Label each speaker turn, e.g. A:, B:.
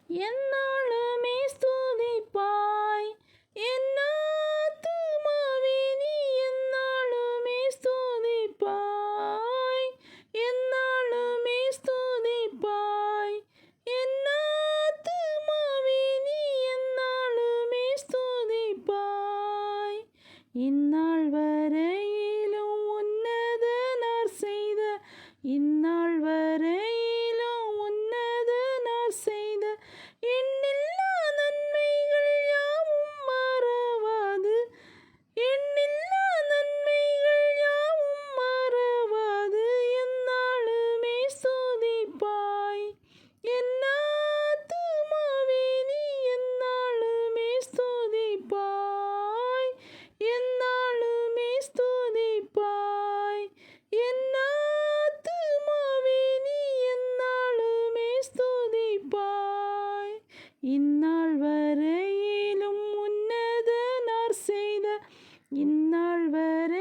A: எந்நாளுமே ஸ்துதிப்பாய். என் ஆத்துமாவே நீ எந்நாளுமே ஸ்துதிப்பாய். எந்நாளுமே ஸ்துதிப்பாய். என் ஆத்துமாவே நீ எந்நாளுமே ஸ்துதிப்பாய். இந்நாள் வரையிலும் உன்னதனார் செய்த இந்நாள் வரையிலும் உன்னதனார் செய்த எண்ணில்லா நன்மைகள் யாவும் மறவாது. எண்ணில்லா நன்மைகள் யாவும் மறவாது. எந்நாளுமே ஸ்துதிப்பாய். என் ஆத்துமாவே நீ எந்நாளுமே ஸ்துதிப்பாய். எந்நாளுமே ஸ்துதிப்பாய். என் ஆத்துமாவே நீ எந்நாளுமே ஸ்துதிப்பாய். இந்நாள் வரையிலும் உன்னதனார் செய்த இந்நாள் வரை